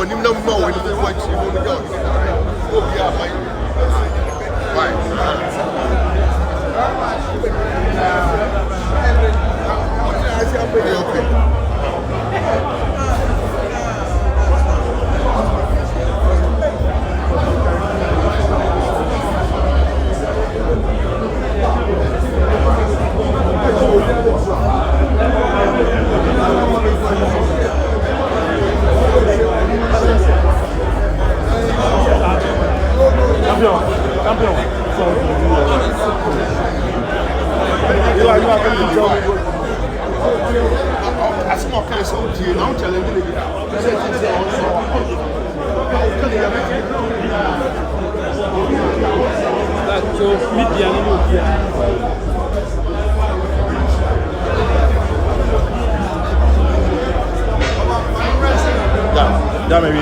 when you know when you watch you go. Oh yeah, right. Okay. Champion. You are going to join me. I small kind of something. I'm telling you. So, meet the animal here. Yeah, maybe.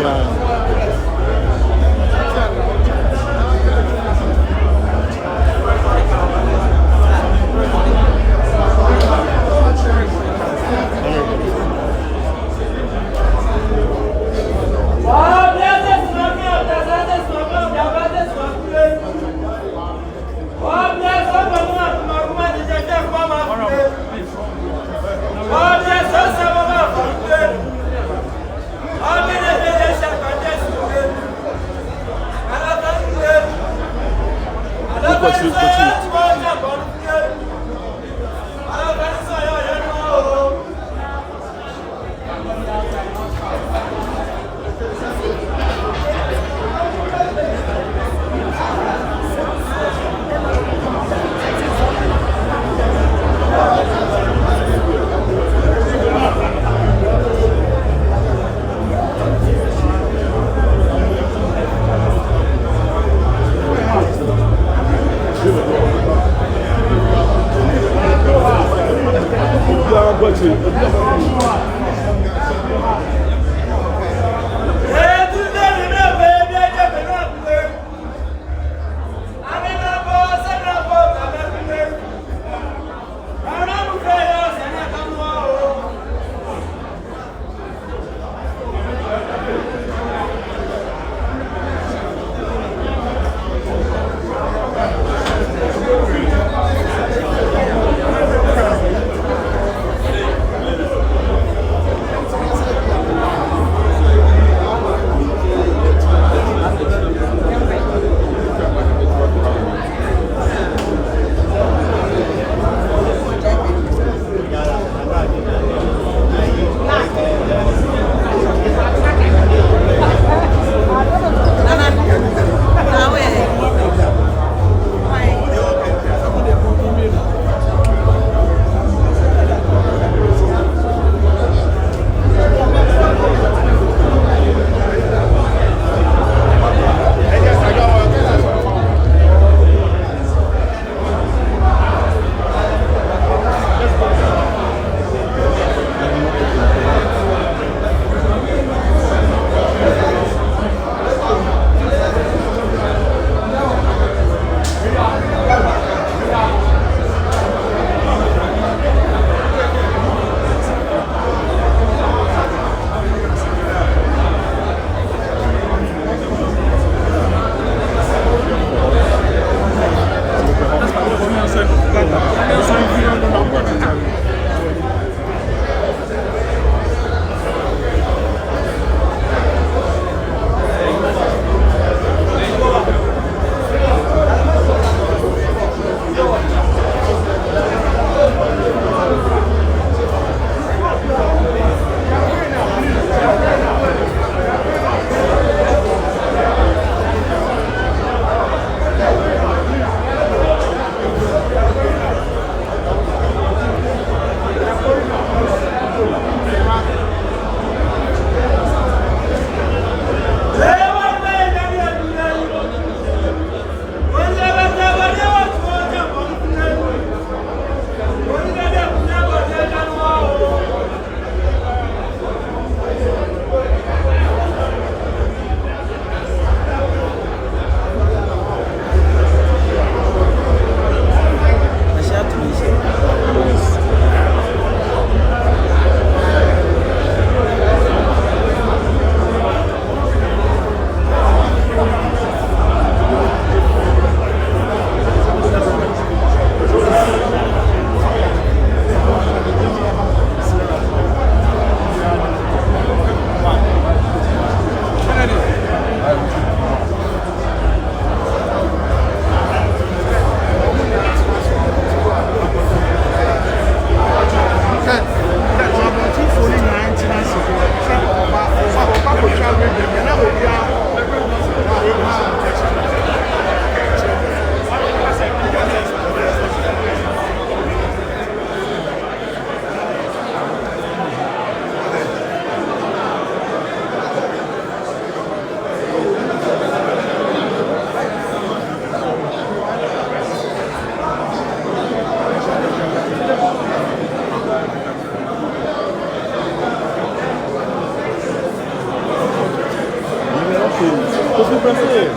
Faut se passer.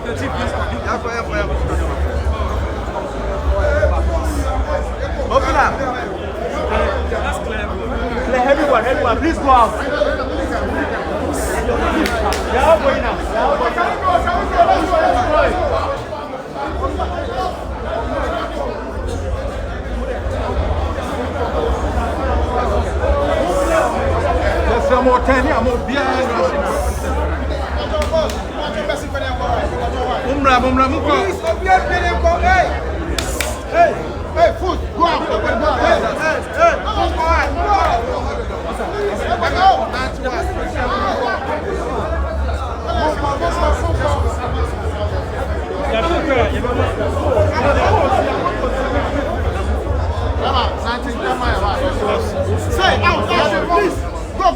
Open up. Clear, everyone, please go out. They are going now. There's some more 10 here, more behind. Hey, foot, go out. Say out, please. Go.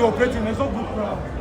operating. There's no good crowd.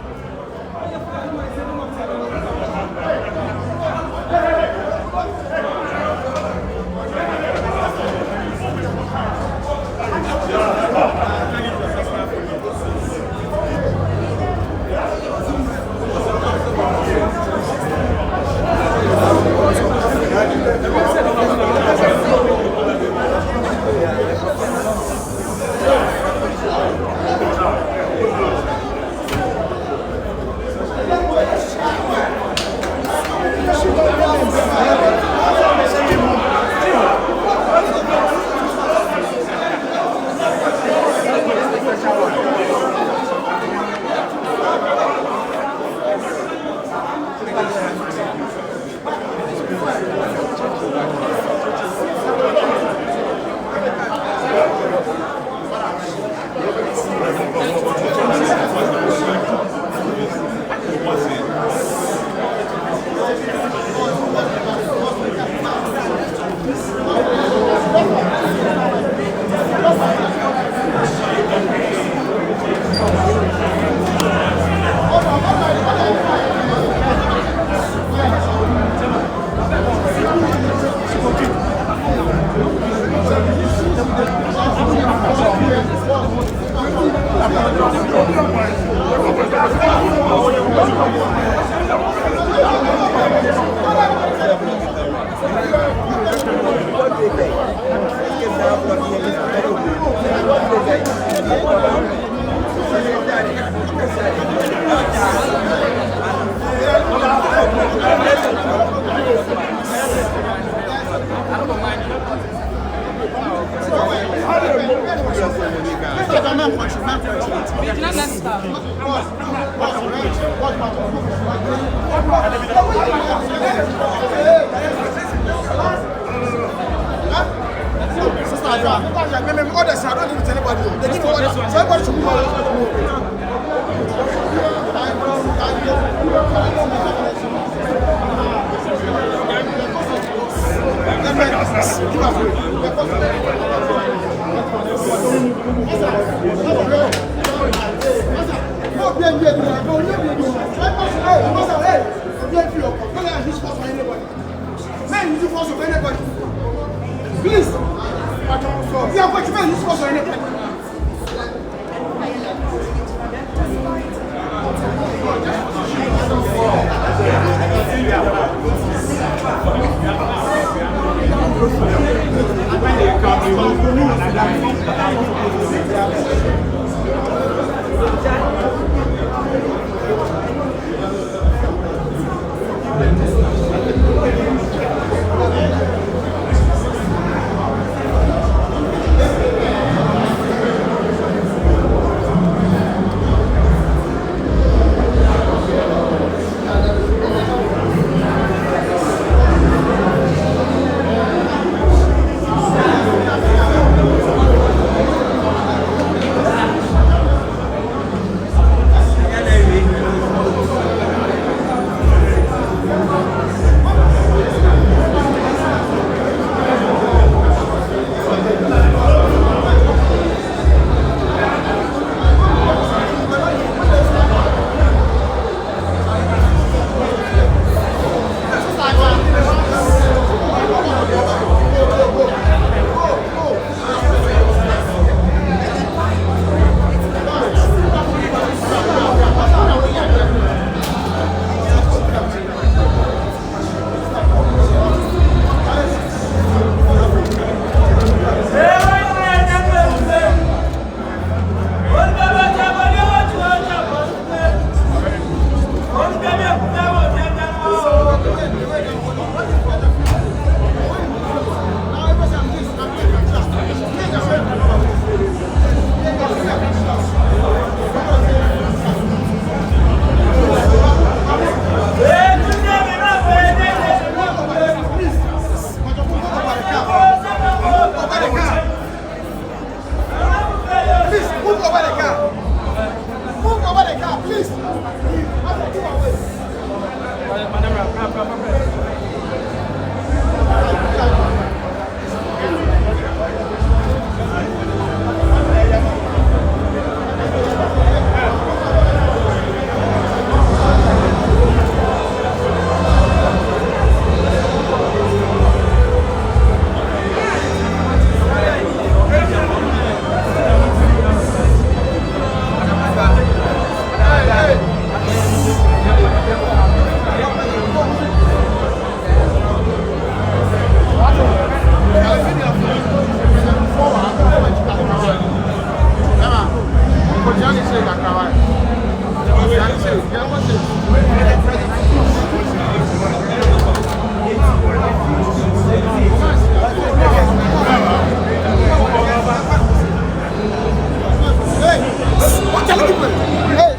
Please, you are going to make this for anybody.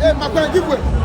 Hey, my friend, give way.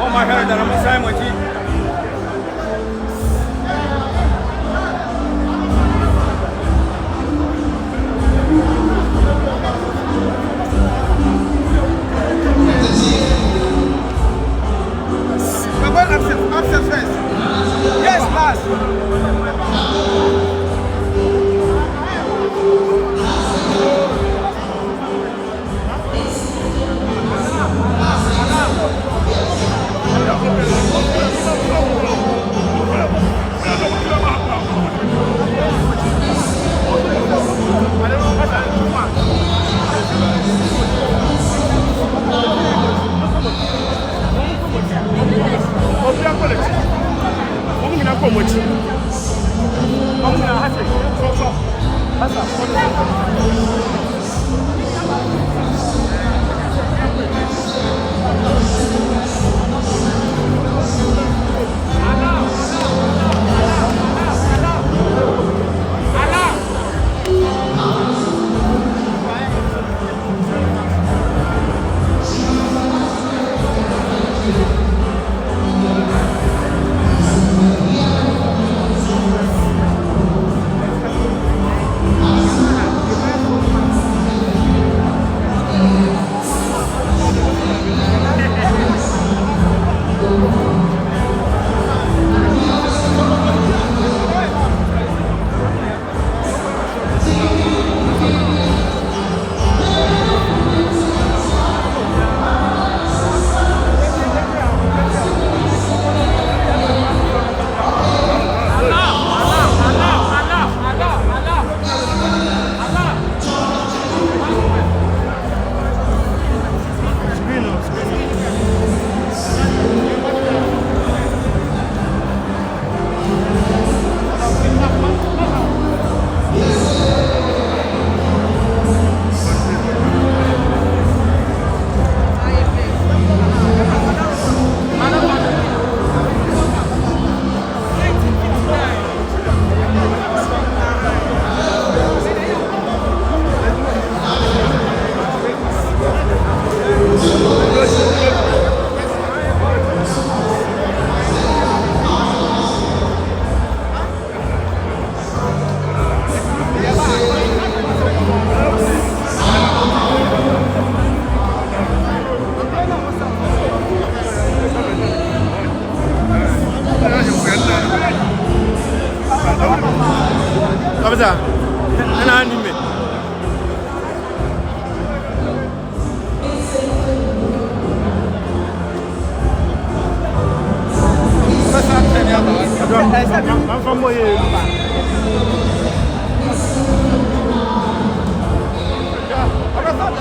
Oh my God, I'm a sandwich.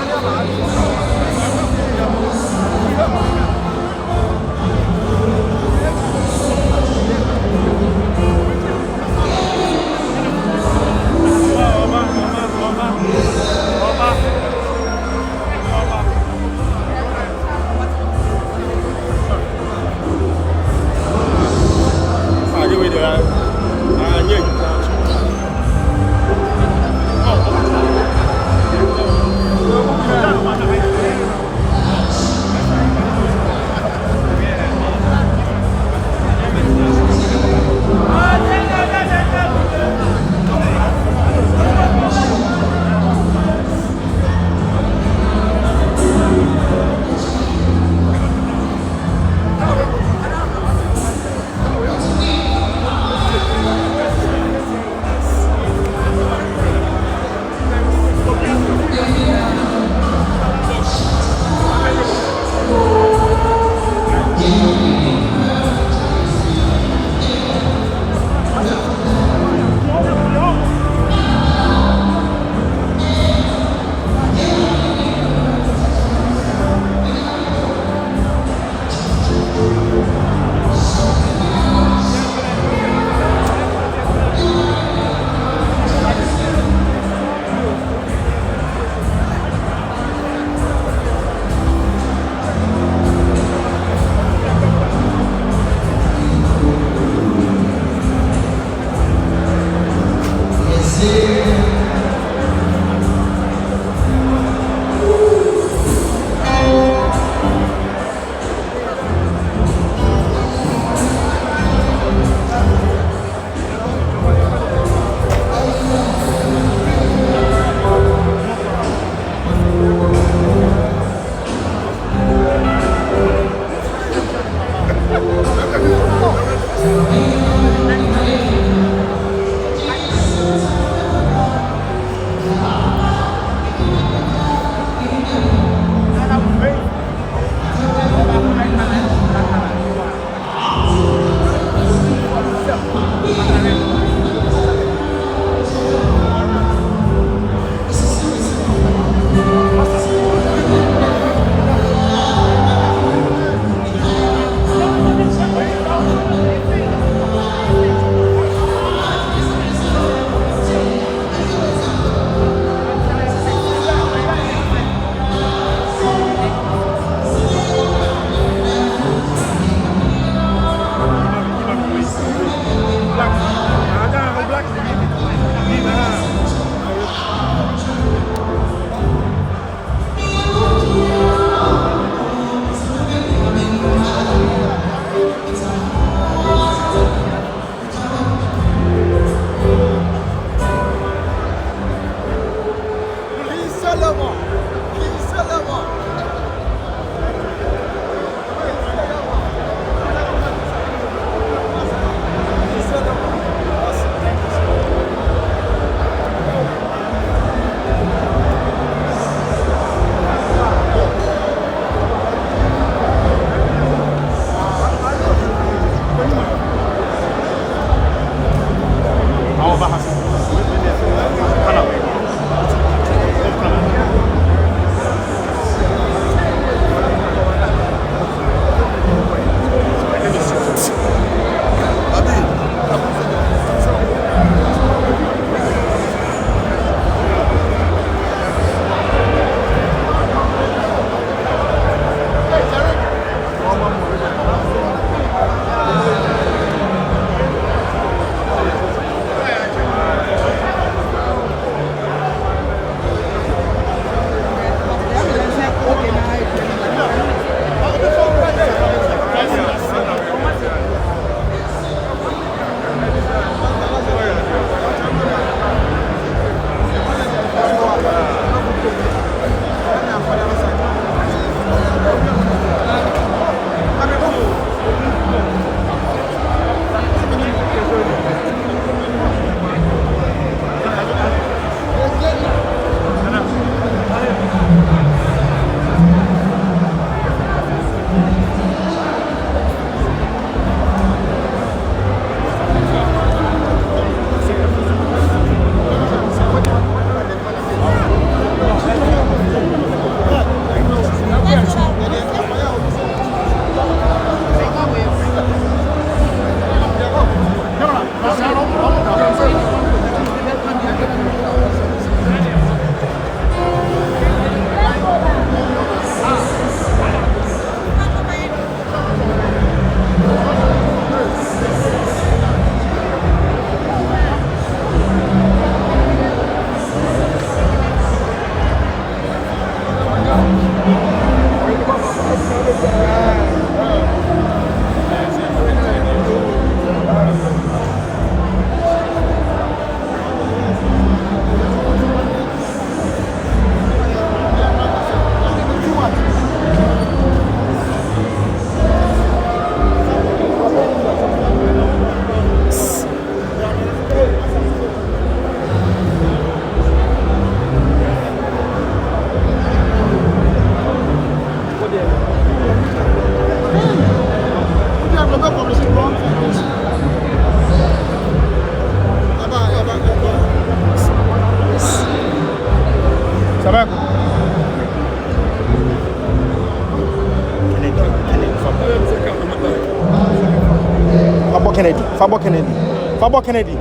Fabo Kennedy. Fabo Kennedy.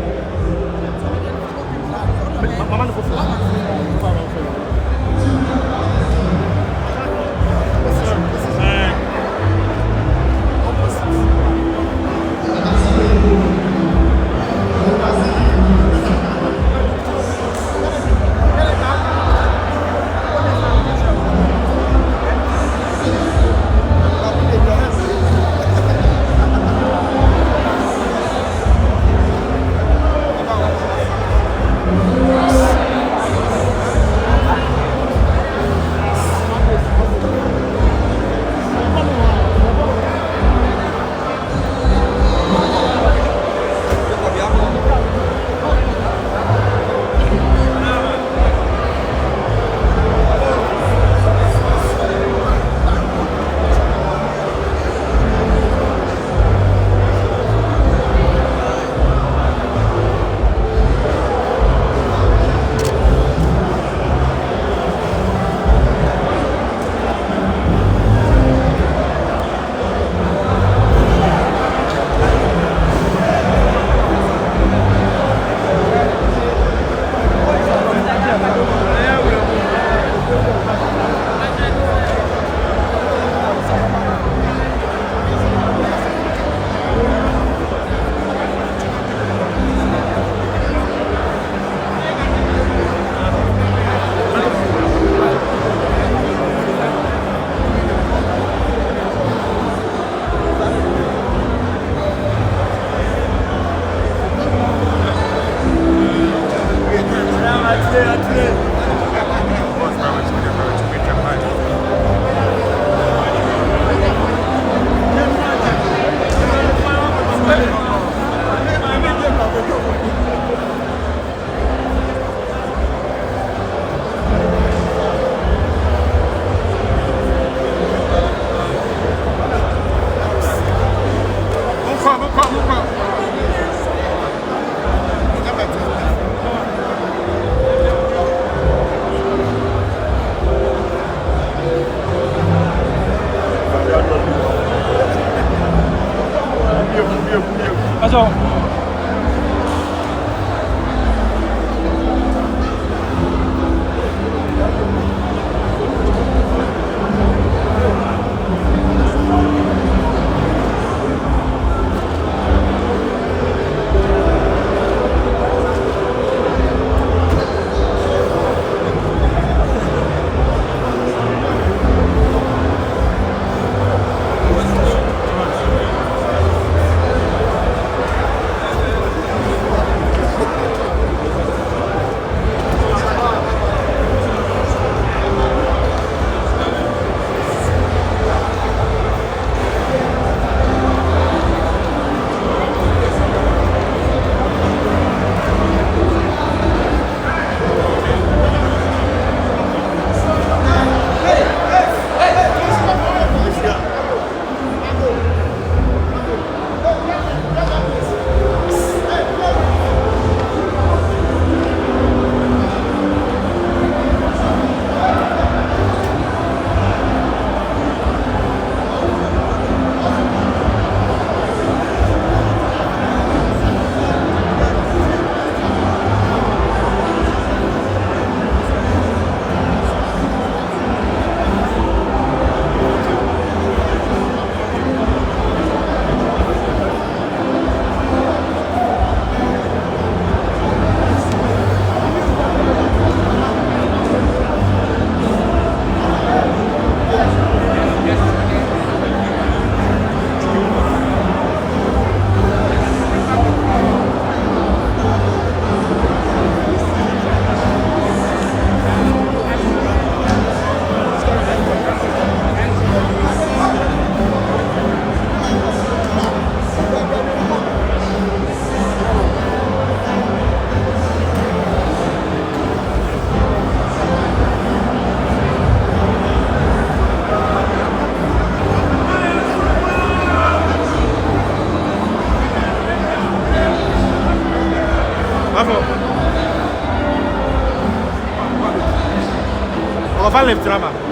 far left drama.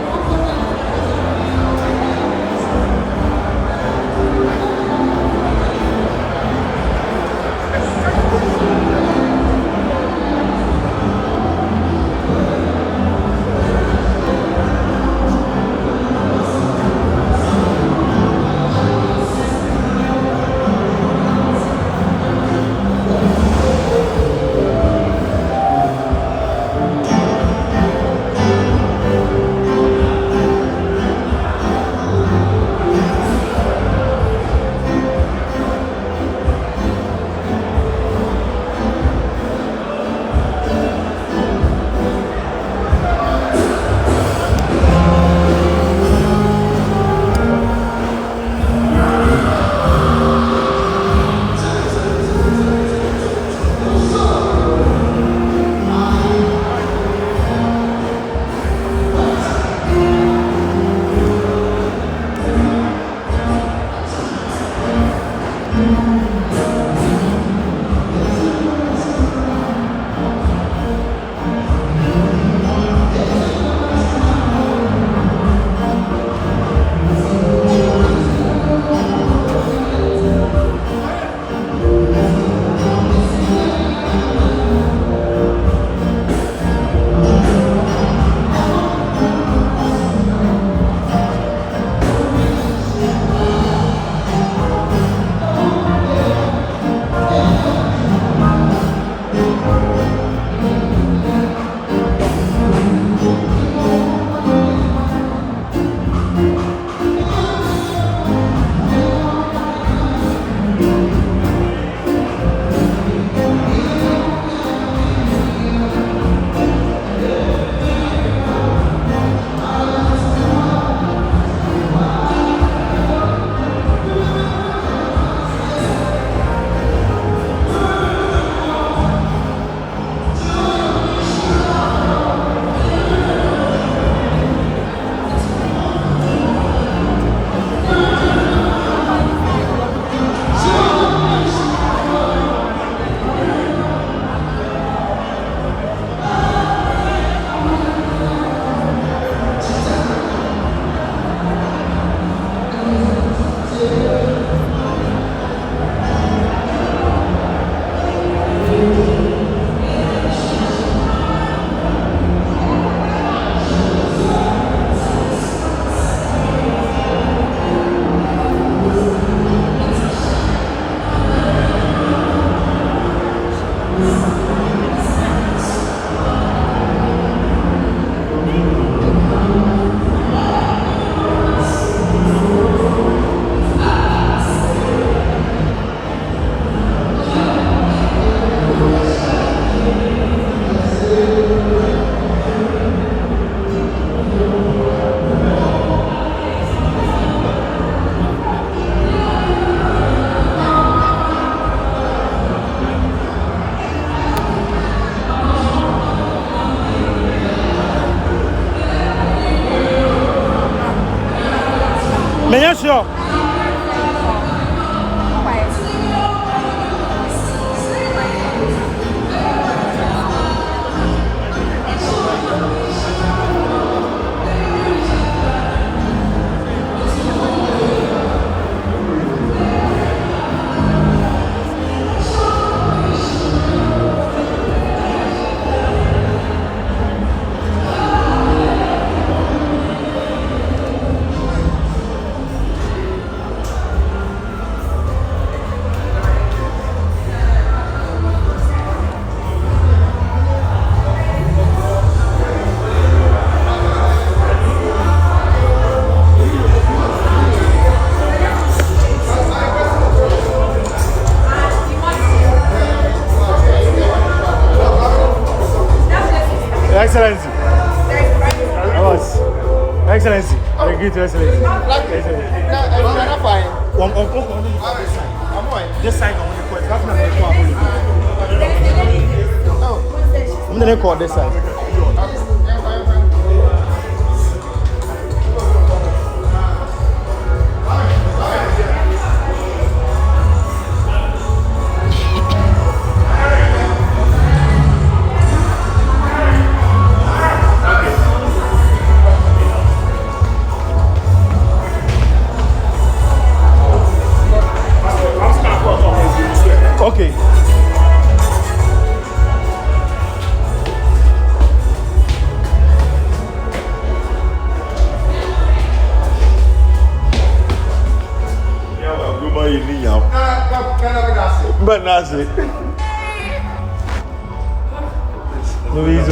Menye sure. Excellency. Excellency. I agree to Excellency. I'm fine. This side, I'm going to call this side. now. But that's it. No easy.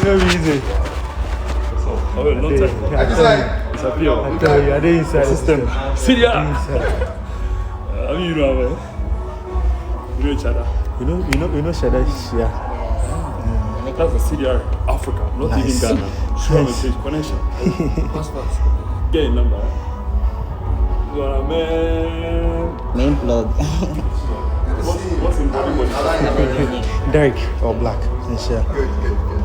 No easy. Oh, a long time. I just like. Disappear. I tell you, I did inside the system. Syria. Inside. I mean, you know, you know each other. You know, Shada Shia. That's a Syria, Africa, not Nice. even Ghana. Sure, message connection. Get a number. You are a man. Main plug. What's in body? Derek or Black. Inshallah. Good, good, good.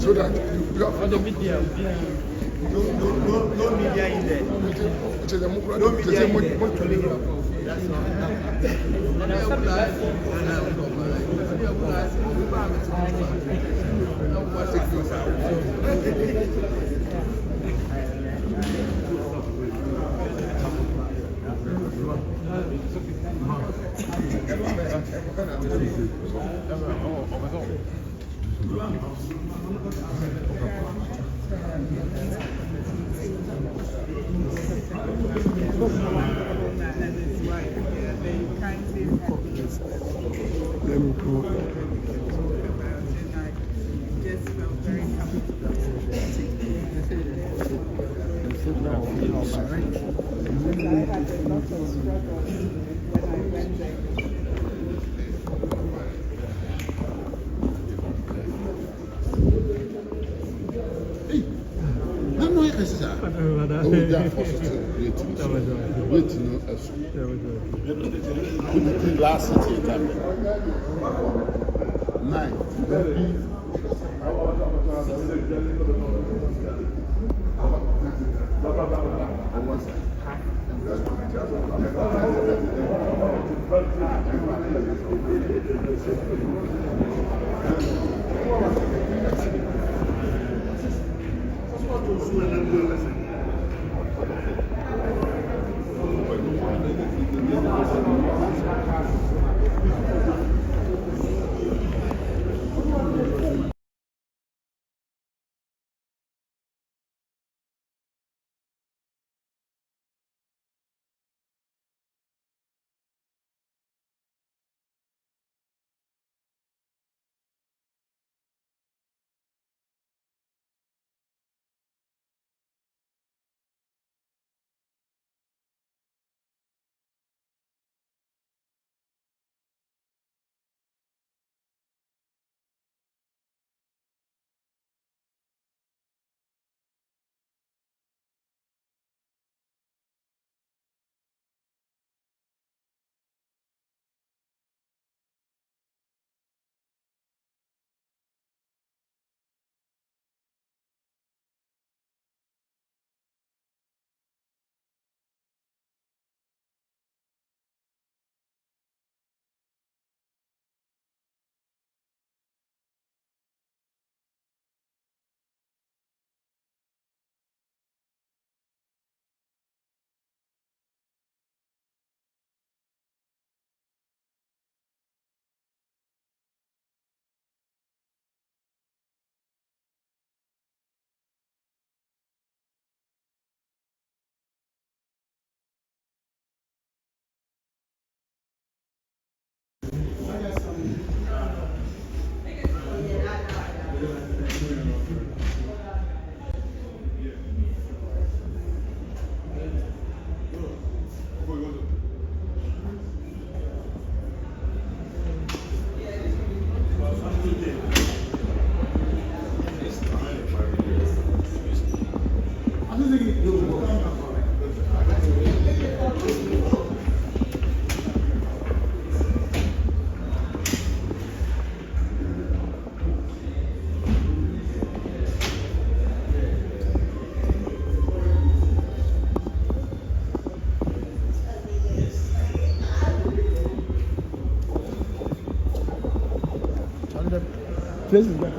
So that you have the media. No media in there. No media in there. Last city time. 9. Place is back.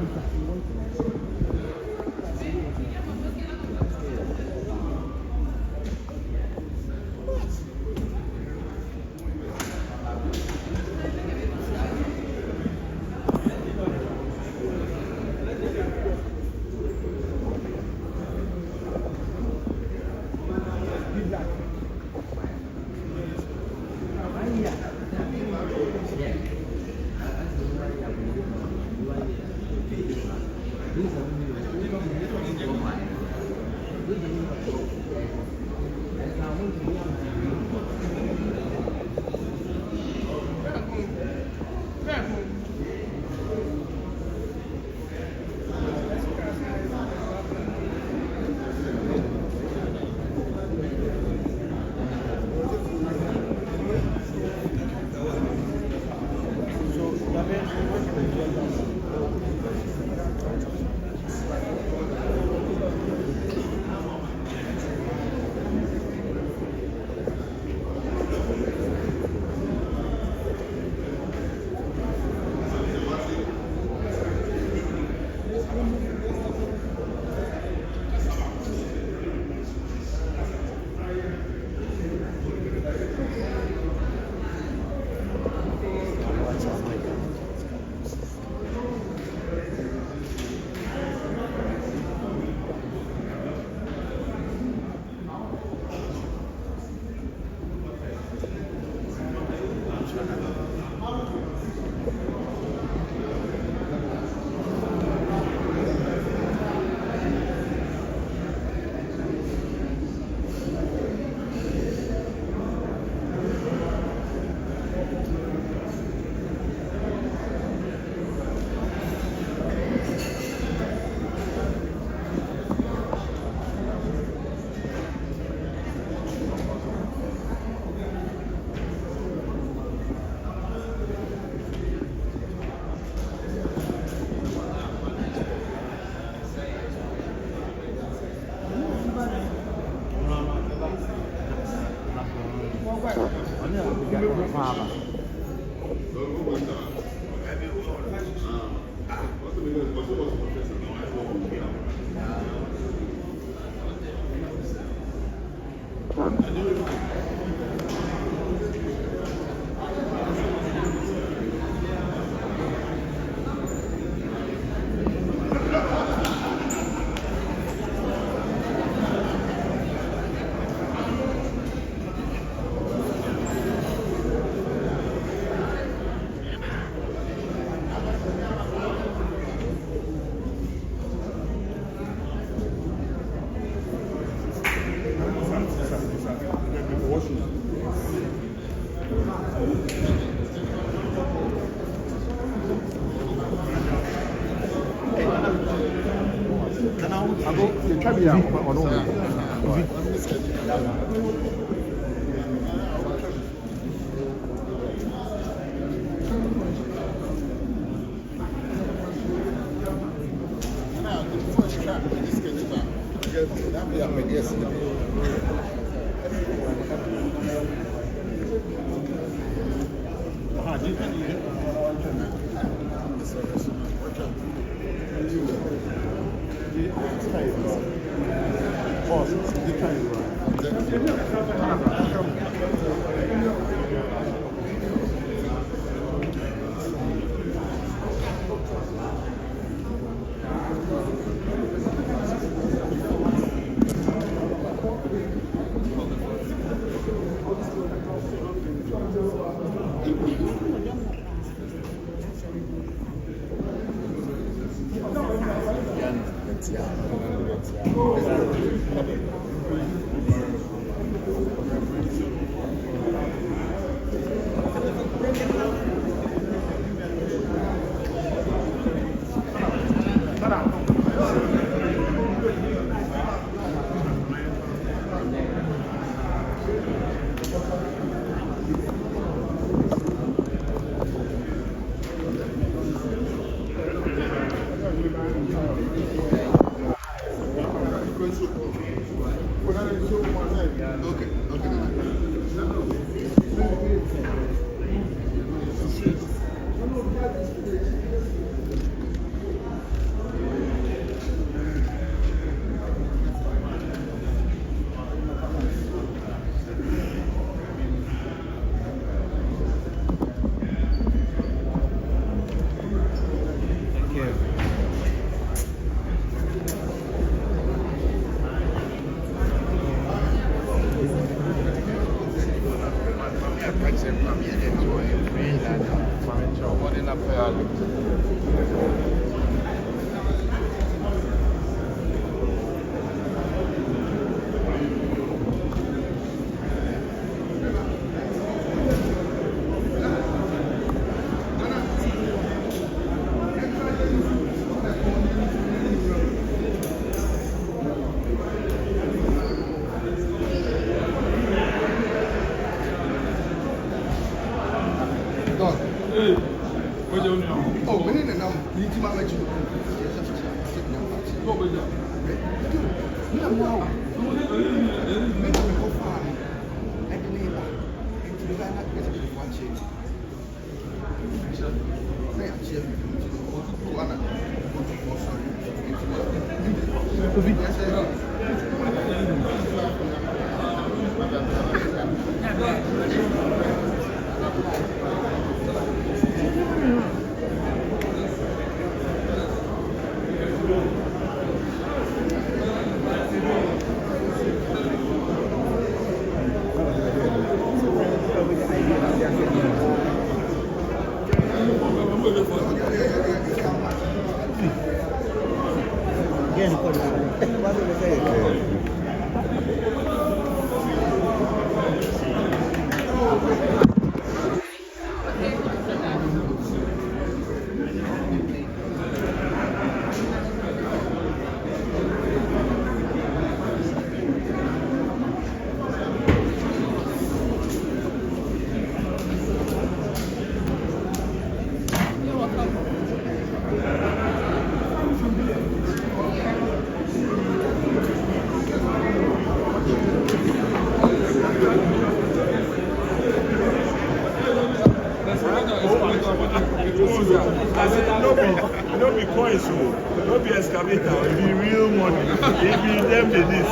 No be coins, no be excavator, it be real money. It be them they need.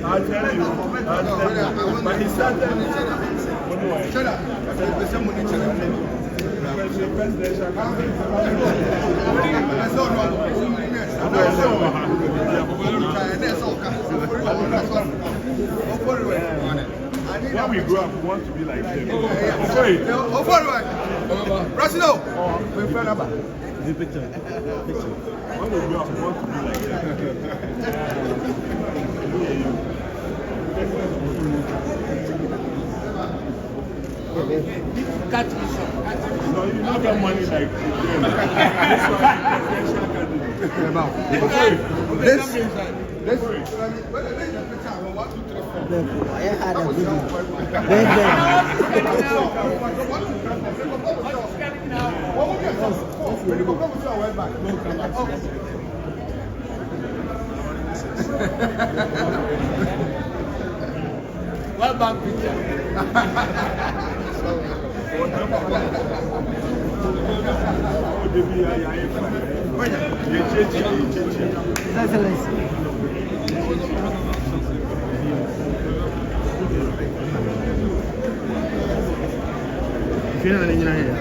I'll tell you. But he started. Shut up. There's someone in Presidential campaign. That's all wrong. When we grow up, we want to be like them. Rosino! The picture. When we grow up, we want to be like them. Cut. No, you don't get money like them. This I had a video. Well back picture. If you're not in here,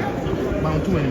bound to any.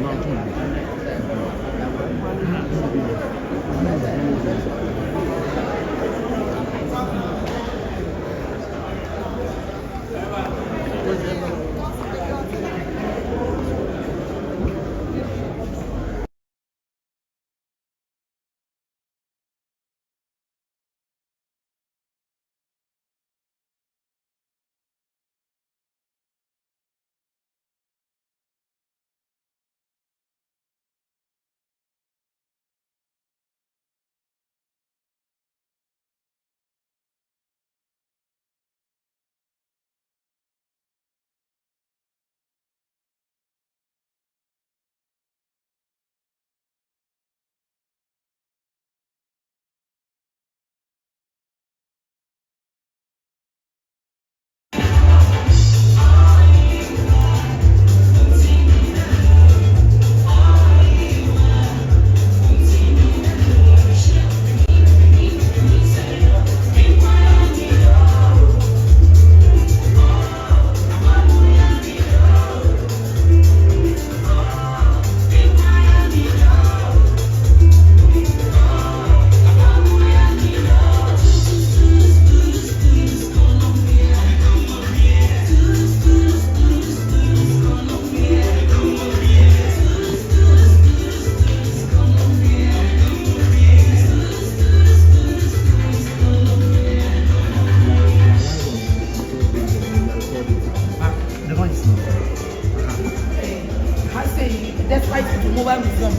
Despite the mobile museum,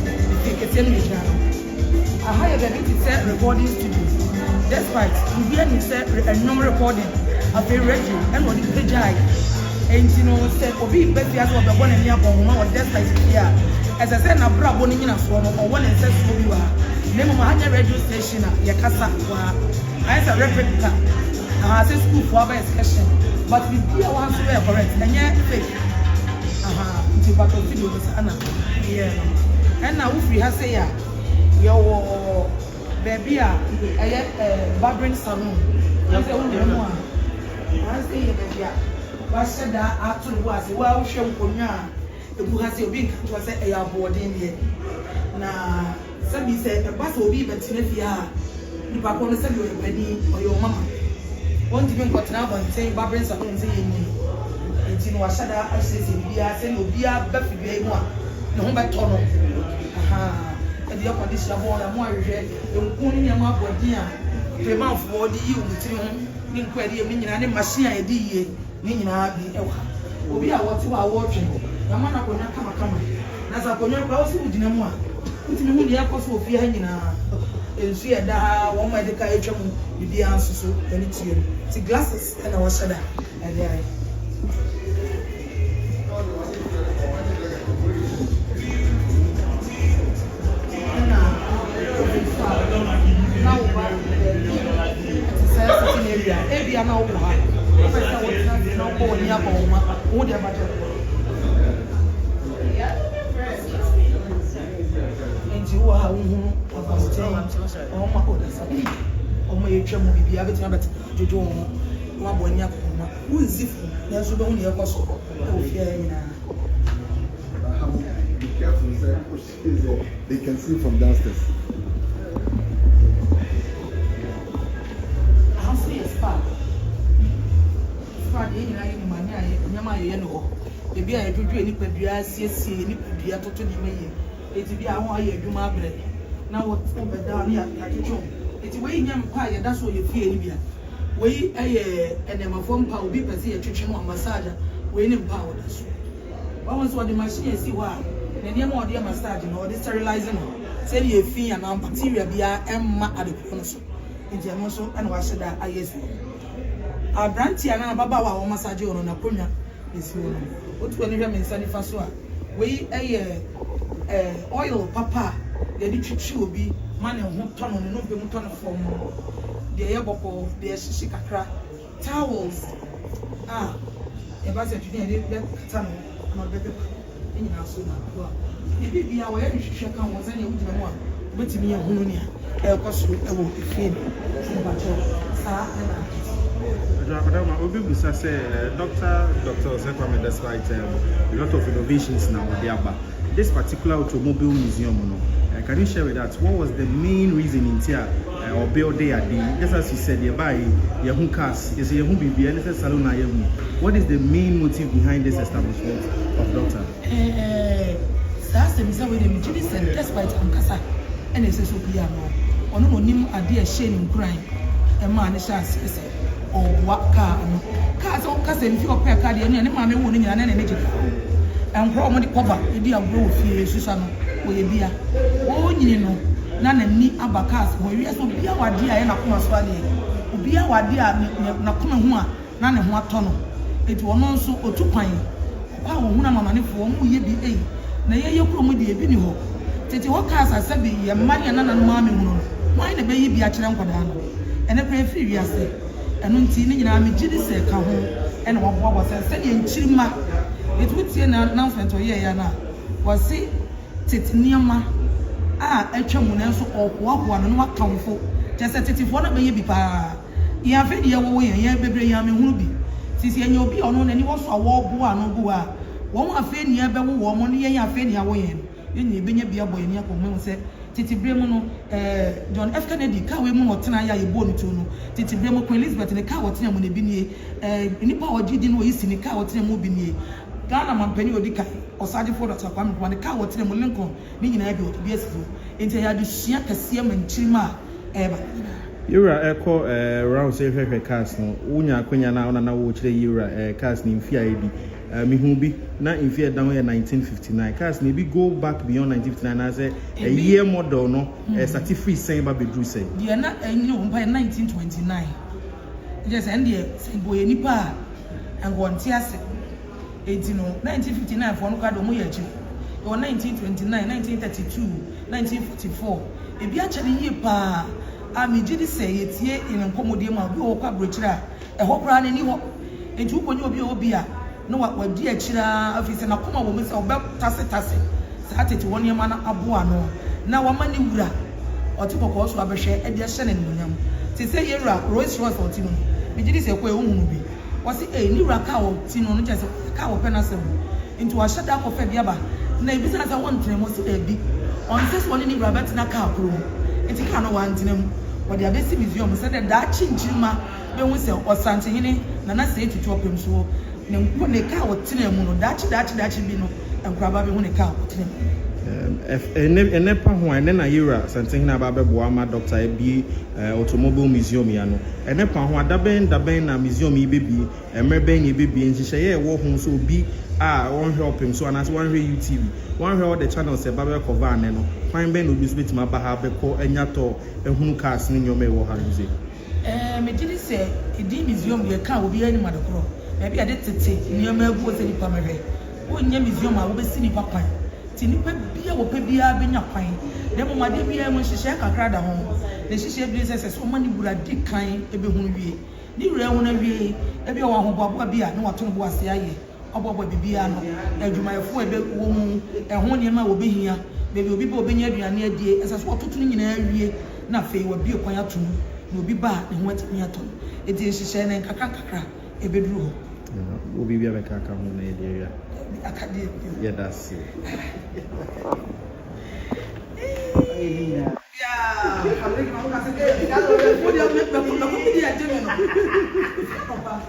the same region. I hired a bit to recording studio. Despite we hear me say a number recording of a radio and what is the jai. And you know, said, Obi, Betty as well, the one in your home or despite here. As I said, na brabo in a form or one and says, who you are. Name of my radio station, Yakasa. I as a replica. I say school for our excursion. But we do want to be correct. And yet, fake. But yeah, and now if we have say your baby barbering salon, I say baby, what said that actually was well shown Konya, the who has your big was a boarding here. Now, somebody said a bus will be but if you are the back on the side of your baby or your mama. Won't even got now and say barbering salon saying. Nti no washada access bia say no bia ba fi bia mu a ne ho beto no aha e dia condition bo na mo ahwehwe enku ni nyama abodin a payment for the you mutiri ho ni nkwade em nyina ne machine a edi yie ni nyina bi ewa obi a wote wa wo twen na mana konya kama kama na za konya kwa osi udina mu a ntimi hu ni akoso ofie ha nyina ensu ya da wo ma de ka etwa mu bibia ansoso ani tie ti glasses na washada e dey area na wo ha o pe se wo na ko ni abo ma wo de ba je enti wo ha wo ọmọ ọdọ sá ọmọ yẹ twẹ mu bibi abẹtẹ abẹtẹ jojo wọn abọ ní akọkọ wọn nzi fún na nso bẹ wọn yẹ kọ so ẹwọ fie nyinaa. Be careful, sir. They can see from downstairs. I'm serious, spa. Spa, the Indian lady, my Yama, you know. The beer I do any pedria, CSC, any pedria, totally me. It's be I want you to my bread. Now what's over down here at the chum? It's way in Empire, that's what you feel in here. Way and then my phone power be per se a chicken or massage, way in power. Once what the machine see why. Then you more dear massaging or the sterilizing. Say you fee and bacteria be Emma at the corner. Into emotion and wash that I guess. Our brandy and Baba or massage on a punya is what when you mean Sunny Fasua. We oil papa, the literature will be money who turn on no be turn from the airboco, the shikakra, towels. Ah, a basket today, that not better in our soon. Maybe our shaka was any one, but me a hunia, a costume, a would be fed. Obibusa say Dr. Zekwame, despite a lot of innovations now there, but this particular automobile museum, can you share with us what was the main reason in here or build there? Just as you said, you buy your home cars, you say your home BB, and it's a salon. What is the main motive behind this establishment of Doctor? That's the reason why the jury said, despite Ankasa, and it's a piano, or no name a dear shame crime, a man is as or what car, cars or cousin, if you are card, and any man winning an energy. And from the cover, a dear growth, Susano, or a beer. Oh, you know, none and me abacas, where you have to be our dear and a Kuma Swadi, who be our dear Nakuma Hua, none and what tunnel. It was also or 2 pine. How money for whom ye be a. Na ye kuro mu de ebi ni ho tete wo ka asase bi ye mane na nan maame mu no man na be yi bi a kire nkwada no ene pra fi wiase eno nti ni nyina me gidi se ka ho ene wo bo se de nchirima etutie na announcement o ye ya na wo se tete niama a atwa mu na so okoakoa no wa kamfo je se tete fo na be yi bi pa ya fe de ye wo ye bebre ya me hunu bi sisi enye obi ono na ni wo so awo bo ano bo a wọ́n afẹ́ ní ẹbẹ̀ wọ́n ọmọ ní yẹn afẹ́ ní àwọ̀ yẹn yẹn ní ebínye bíi abọ̀ yẹn ní akọ̀ mẹ́wọ́n sẹ́ tètè bírẹ̀ mu no John F. Kennedy káwé mu wọ́n tẹ́ná yà yẹ bọ́ọ̀lù tó no tètè bírẹ̀ mu Queen Elizabeth ní káwọ́ tẹ́ná mu ní ebi ní nípa ọ̀jì dín ní òyì sí ní káwọ́ tẹ́ná mu bí ní Ghana mampani odi ka ọ̀sájú fọ́ọ̀dọ̀ tó àpamọ́ nípa ní káwọ́ tẹ́ná mu Lincoln ní nyinaa bi ọ̀dọ̀ bí ẹ̀sì fún ntẹ̀ yà adé sua kẹsíẹ́ mẹ́ nkyirima ẹ̀ẹ́bà. Yura echo round say cars no unya akwanya na ona na wo kire Yura cars ni mfia ebi mihu bi na mfia down here 1959 cars ni bi go back beyond 1959 na say a year model no start free say ba bedru say dia na enyi wo mpa 1929 just end there say boy nipa angonti ase enti no 1959 for no ka do mo ya chi 1929 1932 1944 ebi a chale ye pa ami gidi say yetie in nkomodie ma bi o kwa brochira ho pra na ni ho enti ukonye obi a no wa di akira afise na koma wo me say obe tase sa tete won yema na aboa no na wa mani wura otikoko so abehwe e dia hye na nyam te say yewura Rolls Royce otino me gidi say ko ehunu bi wasi ni wura ka o tino no je say ka wo penasem enti wa shada ko fa bia ba na ebi sa sa won tremo so e bi on says one ni wura bet na ka pro enti ka no wa ntinam wo dia besi museum say da chinchima be hu say osante hini na say tutu opem so ne mpo ne ka wotene mu no dachi bi no enkraba be hu ne ka wotene ene pa ho ene na Yura something na ba bebo ama Doctor Ebi automobile museum ya no ene pa ho adaben na museum yi bebi emreben ni bebi nhihye ye wo ho so obi a won help him so anas won hwe UTV won hwe all the channels e ba be cover ane no fine ben obi so betima ba ha be ko enyato ehunu cars ni nyome wo ha nze me gidi say edi museum ye ka obi ani madokro maybe I did tete nyoma agu ose nipa mehwe wonye museum a wo besi nipa kwan ti nipa bia wo pe bia benya kwan dem mo made bia mo hihye kakra da ho ne hihye bi se so mani buradi kan ebe hunu wie ni wura hu na wie ebi wo ho boabo bia na wato bo ase aye obobo bibia no adwumayefo ebe wo mu eho niema wo behia baby obi ba obenya aduane adie esa so ototo no nyina awie na fei wa bie kwan ato mu na obi ba ne ho atimi ato no edi hyehyɛ ne nkakra ebeduru ho obi bia beka ka ho na edi ya akade yeah that's it yeah fabric ma ka se ke ka lo ko dia ko dia jeme no papa